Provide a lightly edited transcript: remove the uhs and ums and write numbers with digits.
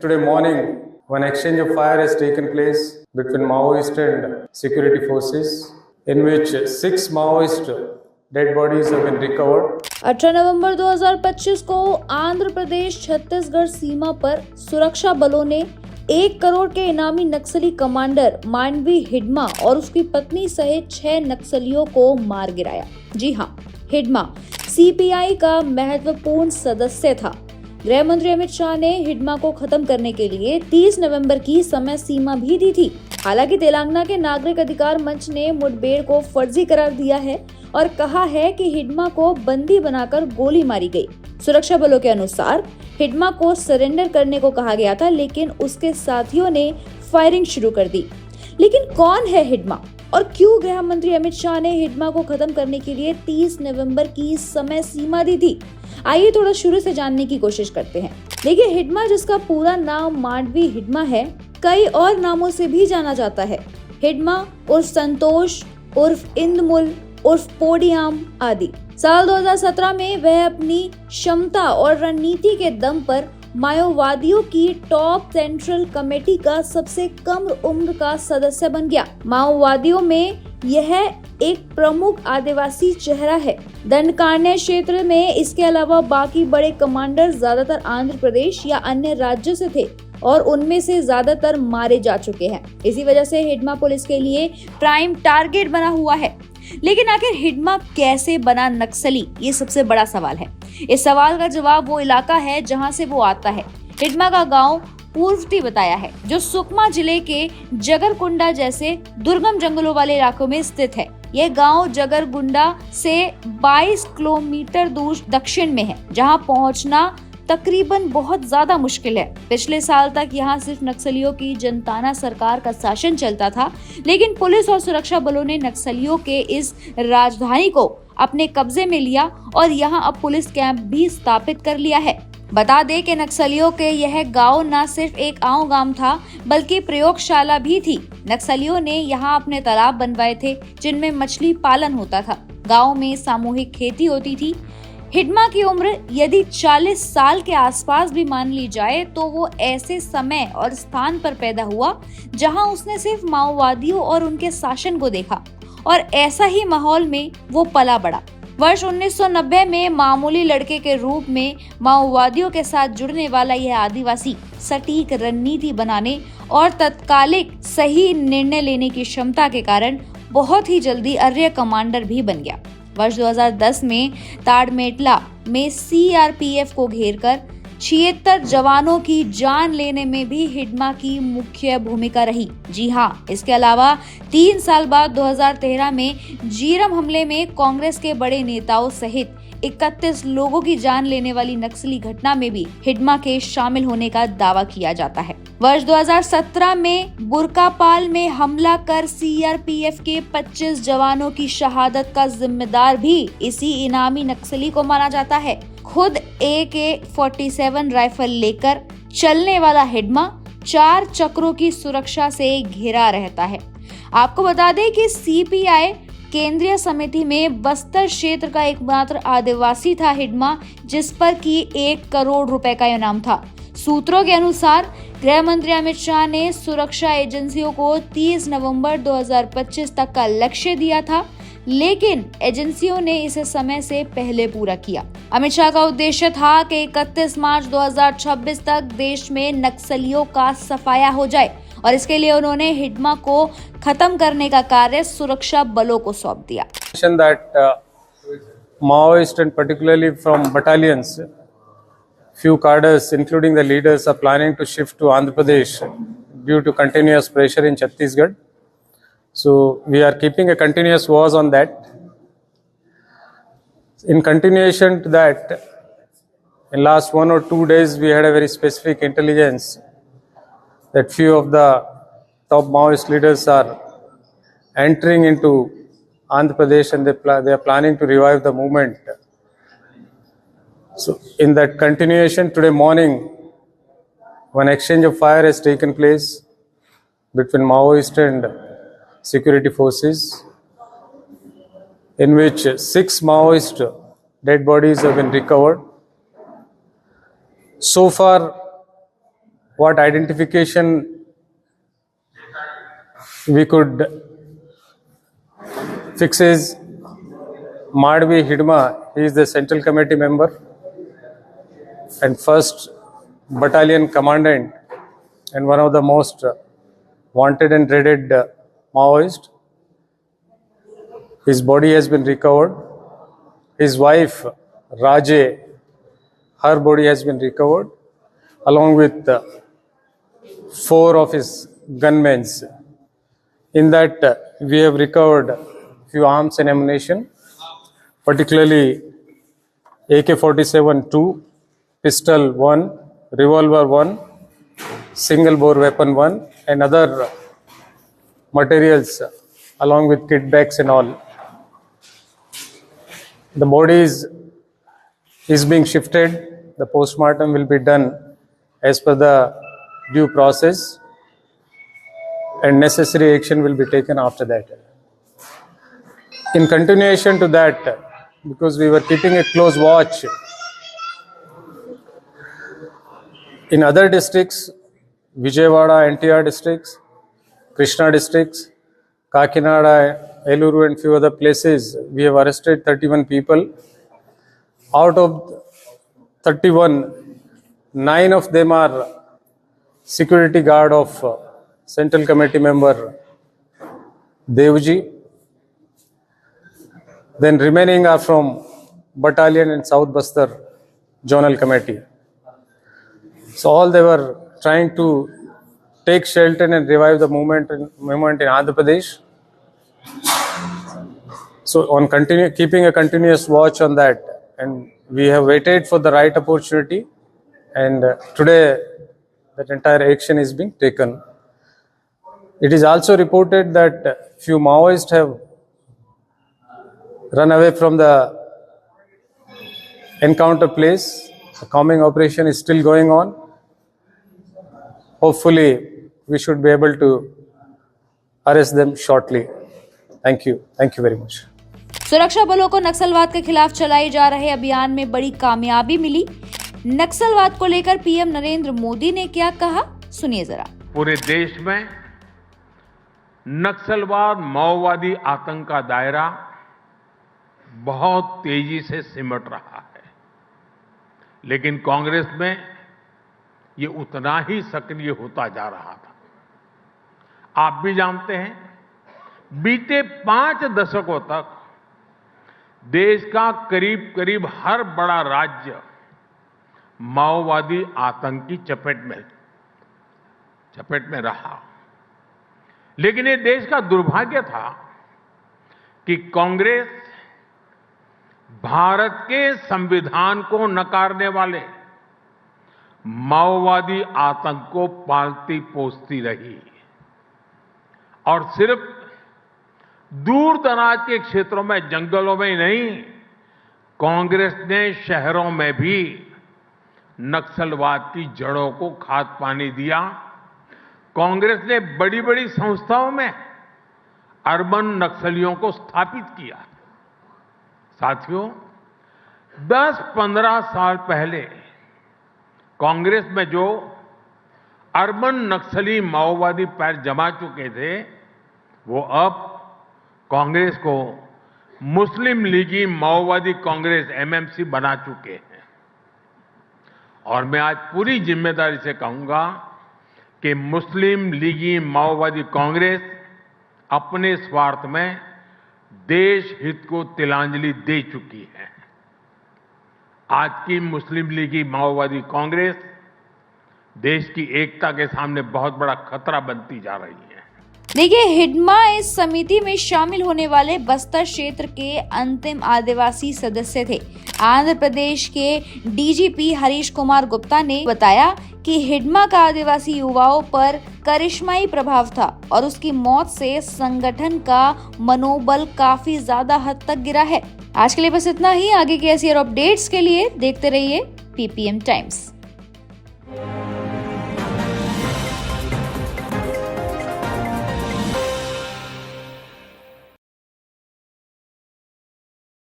Today morning, one exchange of fire has taken place between Maoist and security forces, in which 6 Maoist dead bodies have been recovered. 18 नवंबर 2025 को आंध्र प्रदेश छत्तीसगढ़ सीमा पर सुरक्षा बलों ने 1 करोड़ के इनामी नक्सली commander Mandvi Hidma और उसकी पत्नी सहित 6 नक्सलियों को मार गिराया। जी हाँ, हिडमा सीपीआई का महत्वपूर्ण सदस्य था। गृह मंत्री अमित शाह ने हिडमा को खत्म करने के लिए 30 नवंबर की समय सीमा भी दी थी। हालांकि तेलंगाना के नागरिक अधिकार मंच ने मुठभेड़ को फर्जी करार दिया है और कहा है कि हिडमा को बंदी बनाकर गोली मारी गई। सुरक्षा बलों के अनुसार हिडमा को सरेंडर करने को कहा गया था, लेकिन उसके साथियों ने फायरिंग शुरू कर दी। लेकिन कौन है हिडमा और क्यों गृह मंत्री अमित शाह ने हिडमा को खत्म करने के लिए 30 नवंबर की समय सीमा दी थी? आइए थोड़ा शुरू से जानने की कोशिश करते हैं। देखिए, हिडमा, जिसका पूरा नाम मांडवी हिडमा है, कई और नामों से भी जाना जाता है। हिडमा उर्फ संतोष, उर्फ इंदमुल, उर्फ पोडियाम आदि। साल 2017 में वह अपनी क्षमता और रणनीति के दम पर माओवादियों की टॉप सेंट्रल कमेटी का सबसे कम उम्र का सदस्य बन गया। माओवादियों में यह एक प्रमुख आदिवासी चेहरा है। दंडकारण्य क्षेत्र में इसके अलावा बाकी बड़े कमांडर ज्यादातर आंध्र प्रदेश या अन्य राज्यों से थे और उनमें से ज्यादातर मारे जा चुके हैं। इसी वजह से हिडमा पुलिस के लिए प्राइम टारगेट बना हुआ है। लेकिन आखिर हिडमा कैसे बना नक्सली, ये सबसे बड़ा सवाल है। इस सवाल का जवाब वो इलाका है जहां से वो आता है। हिडमा का गांव पूर्वती बताया है, जो सुकमा जिले के जगरगुंडा जैसे दुर्गम जंगलों वाले इलाकों में स्थित है। यह गांव जगरगुंडा से 22 किलोमीटर दूर दक्षिण में है, जहां पहुंचना तकरीबन बहुत ज्यादा मुश्किल है। पिछले साल तक यहाँ सिर्फ नक्सलियों की जनताना सरकार का शासन चलता था, लेकिन पुलिस और सुरक्षा बलों ने नक्सलियों के इस राजधानी को अपने कब्जे में लिया और यहाँ अब पुलिस कैंप भी स्थापित कर लिया है। बता दें कि नक्सलियों के यह गांव न सिर्फ एक आम गांव था, बल्कि प्रयोगशाला भी थी। नक्सलियों ने यहाँ अपने तालाब बनवाए थे, जिनमें मछली पालन होता था। गांव में सामूहिक खेती होती थी। हिडमा की उम्र यदि 40 साल के आसपास भी मान ली जाए, तो वो ऐसे समय और स्थान पर पैदा हुआ जहां उसने सिर्फ माओवादियों और उनके शासन को देखा, और ऐसा ही माहौल में वो पला बड़ा। वर्ष 1990 में मामूली लड़के के रूप में माओवादियों के साथ जुड़ने वाला यह आदिवासी सटीक रणनीति बनाने और तत्कालिक सही निर्णय लेने की क्षमता के कारण बहुत ही जल्दी अर्य कमांडर भी बन गया। वर्ष 2010 में ताड़मेटला में सीआरपीएफ को घेरकर 76 जवानों की जान लेने में भी हिडमा की मुख्य भूमिका रही। जी हाँ, इसके अलावा 3 साल बाद 2013 में जीरम हमले में कांग्रेस के बड़े नेताओं सहित 31 लोगों की जान लेने वाली नक्सली घटना में भी हिडमा के शामिल होने का दावा किया जाता है। वर्ष 2017 में बुरकापाल में हमला कर सीआरपीएफ के 25 जवानों की शहादत का जिम्मेदार भी इसी इनामी नक्सली को माना जाता है। खुद AK-47 राइफल लेकर चलने वाला हिडमा 4 चक्रों की सुरक्षा से घिरा रहता है। आपको बता दें कि सीपीआई केंद्रीय समिति में बस्तर क्षेत्र का एकमात्र आदिवासी था हिडमा, जिस पर की 1 करोड़ रुपए का इनाम था। सूत्रों के अनुसार गृह मंत्री अमित शाह ने सुरक्षा एजेंसियों को 30 नवंबर 2025 तक का लक्ष्य दिया था, लेकिन एजेंसियों ने इसे समय से पहले पूरा किया। अमित शाह का उद्देश्य था कि 31 मार्च 2026 तक देश में नक्सलियों का सफाया हो जाए, और इसके लिए उन्होंने हिडमा को खत्म करने का कार्य सुरक्षा बलों को सौंप दिया। That Maoist and particularly from battalions, few cadres, including the leaders, are planning to shift to Andhra Pradesh due to continuous pressure in Chhattisgarh. So we are keeping a continuous watch on that. In continuation to that, in last 1 or 2 days, we had a very specific intelligence that few of the top Maoist leaders are entering into Andhra Pradesh, and they are planning to revive the movement. So in that continuation, today morning, one exchange of fire has taken place between Maoist and security forces, in which 6 Maoist dead bodies have been recovered. So far, what identification we could fix is Madhvi Hidma. He is the Central Committee member and 1st Battalion Commandant and one of the most wanted and dreaded Maoist. His body has been recovered. His wife, Raje, her body has been recovered, along with 4 of his gunmen. In that, we have recovered few arms and ammunition, particularly AK-47 2, pistol 1, revolver 1, single bore weapon 1, and other materials along with kit bags and all. The body is being shifted. The postmortem will be done as per the due process, and necessary action will be taken after that. In continuation to that, because we were keeping a close watch in other districts, Vijayawada, NTR districts, Krishna districts, Kakinada, Eluru and few other places, we have arrested 31 people. Out of 31, 9 of them are security guard of Central Committee member Devji. Then remaining are from Battalion and South Bastar Zonal Committee. So all they were trying to take shelter and revive the movement in Andhra Pradesh. So on keeping a continuous watch on that, and we have waited for the right opportunity, and today that entire action is being taken. It is also reported that few Maoists have run away from the encounter place. The combing operation is still going on. Hopefully, we should be able to arrest them shortly. Thank you. Thank you very much. सुरक्षा बलों को नक्सलवाद के खिलाफ चलाए जा रहे अभियान में बड़ी कामयाबी मिली। नक्सलवाद को लेकर पीएम नरेंद्र मोदी ने क्या कहा, सुनिए जरा। पूरे देश में नक्सलवाद माओवादी आतंक का दायरा बहुत तेजी से सिमट रहा है, लेकिन कांग्रेस में ये उतना ही सक्रिय होता जा रहा था। आप भी जानते हैं, बीते 5 दशकों तक देश का करीब करीब हर बड़ा राज्य माओवादी आतंक की चपेट में रहा। लेकिन ये देश का दुर्भाग्य था कि कांग्रेस भारत के संविधान को नकारने वाले माओवादी आतंक को पालती पोसती रही और सिर्फ दूर दराज के क्षेत्रों में, जंगलों में ही नहीं, कांग्रेस ने शहरों में भी नक्सलवाद की जड़ों को खाद पानी दिया। कांग्रेस ने बड़ी बड़ी संस्थाओं में अर्बन नक्सलियों को स्थापित किया। साथियों, 10-15 साल पहले कांग्रेस में जो अर्बन नक्सली माओवादी पैर जमा चुके थे, वो अब कांग्रेस को मुस्लिम लीगी माओवादी कांग्रेस एमएमसी बना चुके हैं। और मैं आज पूरी जिम्मेदारी से कहूंगा कि मुस्लिम लीगी माओवादी कांग्रेस अपने स्वार्थ में देश हित को तिलांजलि दे चुकी है। आज की मुस्लिम लीगी माओवादी कांग्रेस देश की एकता के सामने बहुत बड़ा खतरा बनती जा रही है। देखिए, हिडमा इस समिति में शामिल होने वाले बस्तर क्षेत्र के अंतिम आदिवासी सदस्य थे। आंध्र प्रदेश के डीजीपी हरीश कुमार गुप्ता ने बताया कि हिडमा का आदिवासी युवाओं पर करिश्माई प्रभाव था और उसकी मौत से संगठन का मनोबल काफी ज्यादा हद तक गिरा है। आज के लिए बस इतना ही। आगे की ऐसी और अपडेट्स के लिए देखते रहिए पीपीएम टाइम्स।